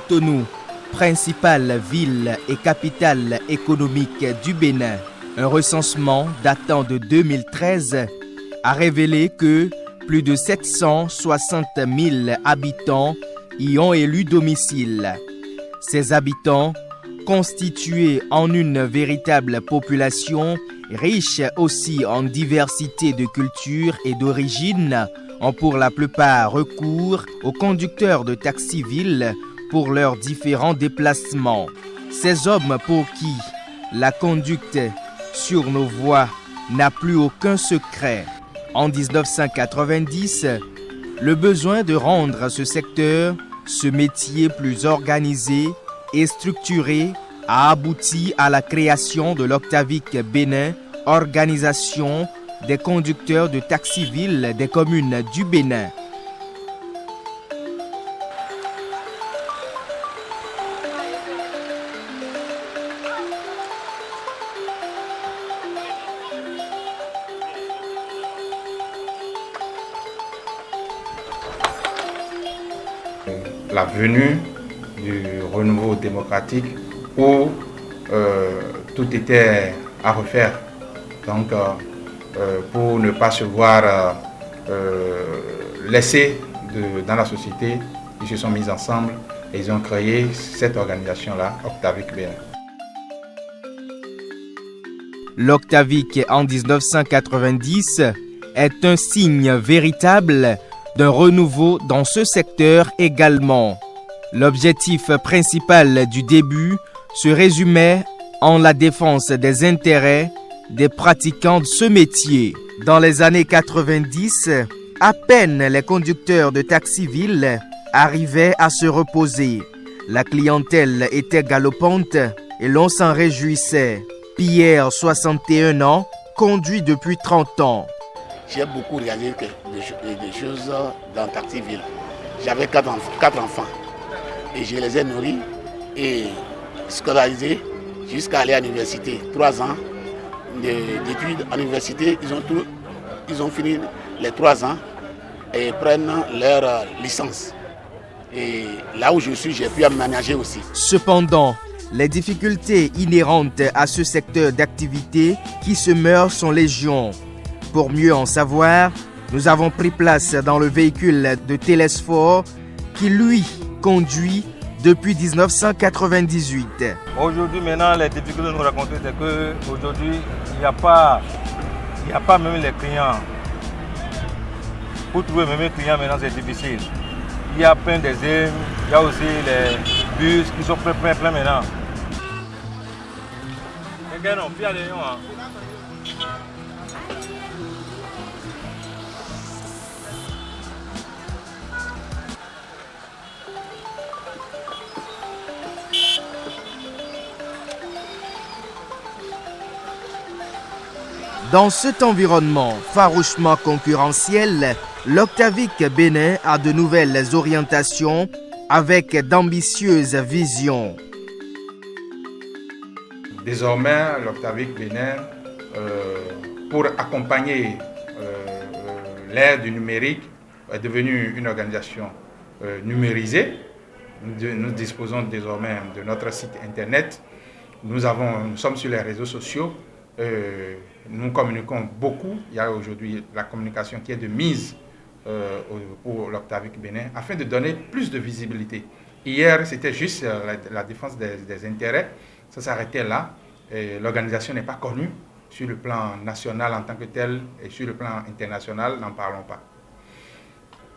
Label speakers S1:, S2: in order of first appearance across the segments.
S1: Cotonou, principale ville et capitale économique du Bénin. Un recensement datant de 2013 a révélé que plus de 760 000 habitants y ont élu domicile. Ces habitants, constitués en une véritable population riche aussi en diversité de culture et d'origine, ont pour la plupart recours aux conducteurs de taxi-ville pour leurs différents déplacements. Ces hommes pour qui la conduite sur nos voies n'a plus aucun secret. En 1990, le besoin de rendre ce secteur, ce métier plus organisé et structuré a abouti à la création de l'Octavic Bénin, organisation des conducteurs de taxi-ville des communes du Bénin.
S2: La venue du renouveau démocratique où tout était à refaire. Donc, pour ne pas se voir laissés dans la société, ils se sont mis ensemble et ils ont créé cette organisation-là, Octavic Bénin.
S1: L'Octavic en 1990 est un signe véritable d'un renouveau dans ce secteur également. L'objectif principal du début se résumait en la défense des intérêts des pratiquants de ce métier. Dans les années 90, à peine les conducteurs de taxi-ville arrivaient à se reposer. La clientèle était galopante et l'on s'en réjouissait. Pierre, 61 ans, conduit depuis 30 ans.
S3: J'ai beaucoup réalisé des choses dans taxi-ville. J'avais 4 enfants et je les ai nourris et scolarisés jusqu'à aller à l'université. 3 ans d'études à l'université, ils ont fini les 3 ans et prennent leur licence. Et là où je suis, j'ai pu aménager aussi.
S1: Cependant, les difficultés inhérentes à ce secteur d'activité qui se meurt sont légion. Pour mieux en savoir, nous avons pris place dans le véhicule de Télésphore qui, lui, conduit depuis 1998.
S4: Aujourd'hui, maintenant, les difficultés que nous racontons, c'est qu'aujourd'hui, il n'y a pas même les clients. Pour trouver même les clients, maintenant, c'est difficile. Il y a plein d'exemples, il y a aussi les bus qui sont plein maintenant.
S1: Dans cet environnement farouchement concurrentiel, l'Octavic Bénin a de nouvelles orientations avec d'ambitieuses visions.
S2: Désormais, l'Octavic Bénin, pour accompagner l'ère du numérique, est devenue une organisation numérisée. Nous disposons désormais de notre site internet. Nous sommes sur les réseaux sociaux. Nous communiquons beaucoup. Il y a aujourd'hui la communication qui est de mise pour l'Octavic Bénin afin de donner plus de visibilité. Hier, c'était juste la défense des intérêts. Ça s'arrêtait là. L'organisation n'est pas connue sur le plan national en tant que tel et sur le plan international, n'en parlons pas.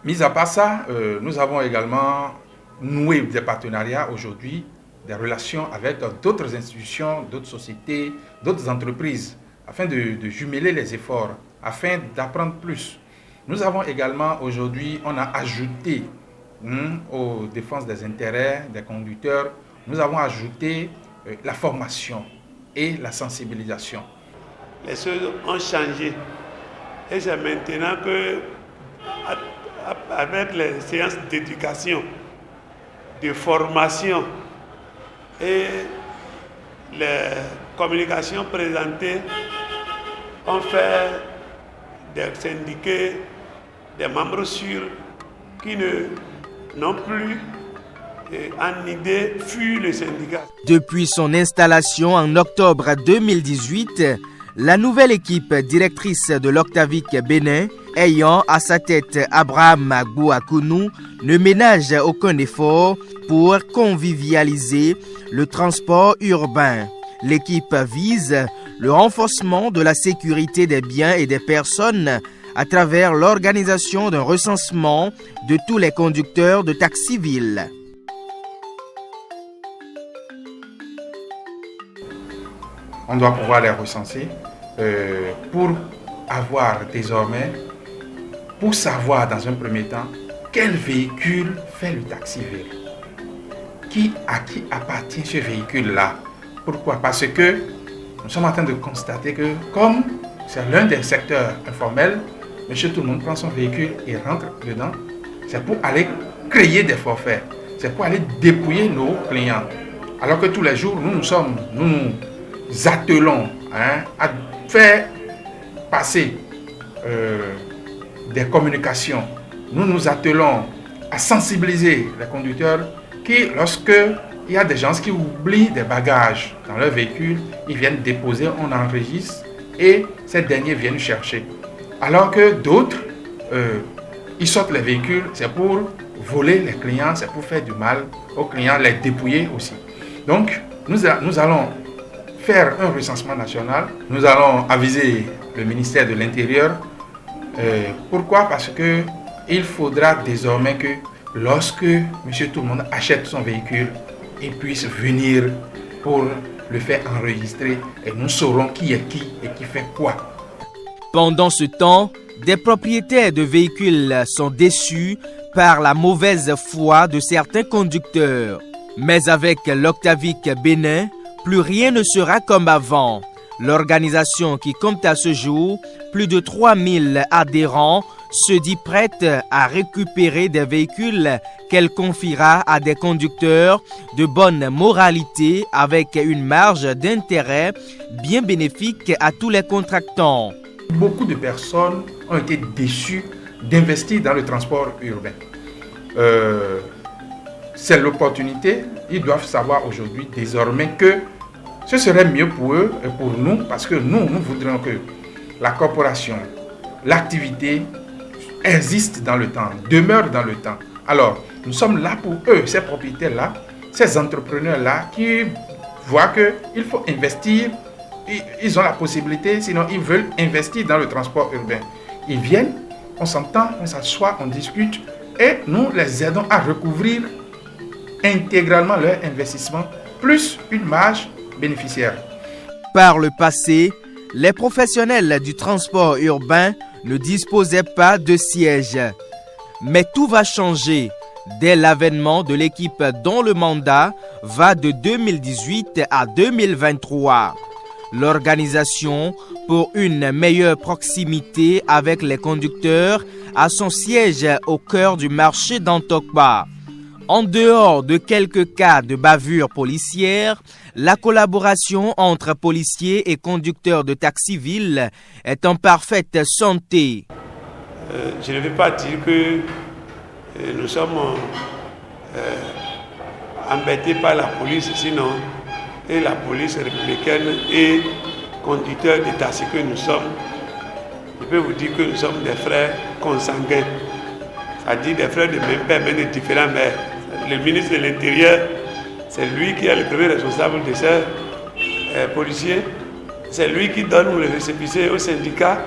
S2: Mis à part ça, nous avons également noué des partenariats aujourd'hui, des relations avec d'autres institutions, d'autres sociétés, d'autres entreprises, afin de jumeler les efforts, afin d'apprendre plus. Nous avons également aujourd'hui, on a ajouté aux défenses des intérêts des conducteurs, nous avons ajouté la formation et la sensibilisation.
S5: Les choses ont changé et c'est maintenant que, avec les séances d'éducation, de formation et les communications présentées, on fait des syndiqués, des membres sûrs qui n'ont plus en idée fuit le syndicat.
S1: Depuis son installation en octobre 2018, la nouvelle équipe directrice de l'Octavic Bénin, ayant à sa tête Abraham Gouakounou, ne ménage aucun effort pour convivialiser le transport urbain. L'équipe vise le renforcement de la sécurité des biens et des personnes à travers l'organisation d'un recensement de tous les conducteurs de taxi-ville.
S2: On doit pouvoir les recenser pour avoir désormais, pour savoir dans un premier temps quel véhicule fait le taxi-ville. À qui appartient ce véhicule-là? Pourquoi? Parce que nous sommes en train de constater que comme c'est l'un des secteurs informels, monsieur tout le monde prend son véhicule et rentre dedans. C'est pour aller créer des forfaits. C'est pour aller dépouiller nos clients. Alors que tous les jours, nous nous attelons à faire passer des communications. Nous nous attelons à sensibiliser les conducteurs qui, lorsque il y a des gens qui oublient des bagages dans leur véhicule, ils viennent déposer, on enregistre et ces derniers viennent chercher. Alors que d'autres, ils sortent les véhicules, c'est pour voler les clients, c'est pour faire du mal aux clients, les dépouiller aussi. Donc, nous allons faire un recensement national, nous allons aviser le ministère de l'Intérieur. Pourquoi? Parce qu'il faudra désormais que lorsque monsieur tout le monde achète son véhicule, il puisse venir pour le faire enregistrer et nous saurons qui est qui et qui fait quoi.
S1: Pendant ce temps, des propriétaires de véhicules sont déçus par la mauvaise foi de certains conducteurs. Mais avec l'Octavic Bénin, plus rien ne sera comme avant. L'organisation, qui compte à ce jour plus de 3000 adhérents, se dit prête à récupérer des véhicules qu'elle confiera à des conducteurs de bonne moralité avec une marge d'intérêt bien bénéfique à tous les contractants.
S2: Beaucoup de personnes ont été déçues d'investir dans le transport urbain. C'est l'opportunité. Ils doivent savoir aujourd'hui désormais que ce serait mieux pour eux et pour nous, parce que nous voudrions que la corporation, l'activité existe dans le temps, demeure dans le temps. Alors, nous sommes là pour eux, ces propriétaires-là, ces entrepreneurs-là qui voient qu'il faut investir. Ils ont la possibilité, sinon ils veulent investir dans le transport urbain. Ils viennent, on s'entend, on s'assoit, on discute et nous les aidons à recouvrir intégralement leur investissement, plus une marge bénéficiaire.
S1: Par le passé, les professionnels du transport urbain ne disposaient pas de sièges. Mais tout va changer dès l'avènement de l'équipe dont le mandat va de 2018 à 2023. L'organisation, pour une meilleure proximité avec les conducteurs, a son siège au cœur du marché d'Antokba. En dehors de quelques cas de bavure policière, la collaboration entre policiers et conducteurs de taxi-ville est en parfaite santé.
S5: Je ne veux pas dire que nous sommes embêtés par la police, sinon et la police républicaine et conducteurs de taxi que nous sommes, je peux vous dire que nous sommes des frères consanguins, c'est-à-dire des frères de même père mais de différents mères. Le ministre de l'Intérieur, c'est lui qui est le premier responsable de ces policiers, c'est lui qui donne le récépissé au syndicat,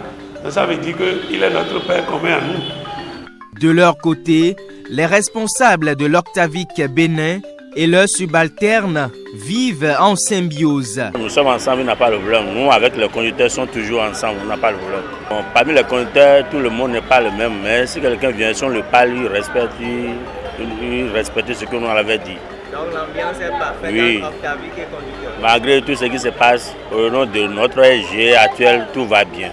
S5: donc ça veut dire qu'il est notre père commun à nous.
S1: De leur côté, les responsables de l'Octavic Bénin et leurs subalternes vivent en symbiose.
S6: Nous sommes ensemble, il n'y a pas de problème. Nous, avec les conducteurs, sommes toujours ensemble, on n'a pas de problème. Bon, parmi les conducteurs, tout le monde n'est pas le même, mais si quelqu'un vient, si on le parle, il respecte ce que nous avait dit.
S7: Donc l'ambiance est parfaite entre Octavic et conducteur.
S6: Malgré tout ce qui se passe, au nom de notre EG actuel, tout va bien.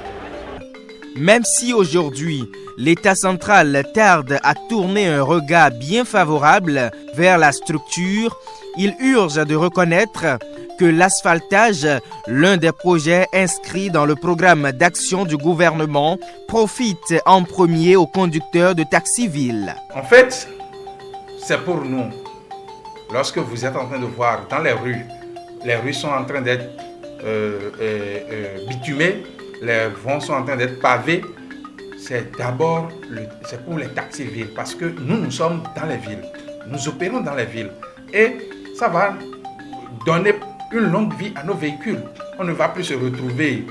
S1: Même si aujourd'hui, l'État central tarde à tourner un regard bien favorable vers la structure, il urge de reconnaître que l'asphaltage, l'un des projets inscrits dans le programme d'action du gouvernement, profite en premier aux conducteurs de taxi-ville.
S2: En fait, c'est pour nous. lorsque vous êtes en train de voir dans les rues sont en train d'être bitumées, les voies sont en train d'être pavées, c'est d'abord pour les taxis-villes, parce que nous sommes dans les villes, nous opérons dans les villes, et ça va donner une longue vie à nos véhicules. On ne va plus se retrouver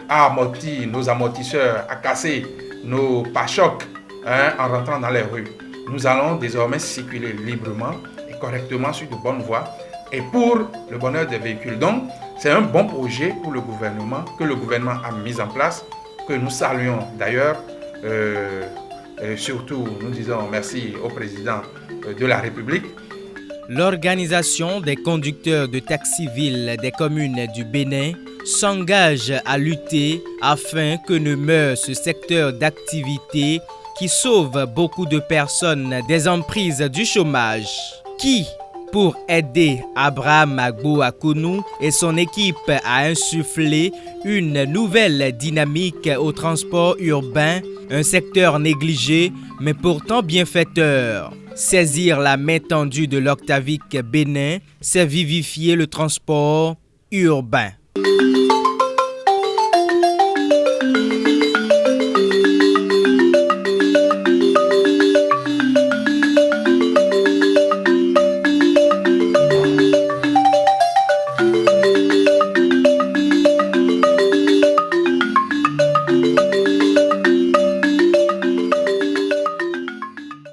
S2: à amortir nos amortisseurs, à casser nos pare-chocs en rentrant dans les rues. Nous allons désormais circuler librement et correctement sur de bonnes voies et pour le bonheur des véhicules. Donc, c'est un bon projet pour le gouvernement, que le gouvernement a mis en place, que nous saluons d'ailleurs. Surtout, nous disons merci au président de la République.
S1: L'organisation des conducteurs de taxi-villes des communes du Bénin s'engage à lutter afin que ne meure ce secteur d'activité qui sauve beaucoup de personnes des emprises du chômage. Qui, pour aider Abraham Agbo Akounou et son équipe à insuffler une nouvelle dynamique au transport urbain, un secteur négligé mais pourtant bienfaiteur. Saisir la main tendue de l'Octavic Bénin, c'est vivifier le transport urbain.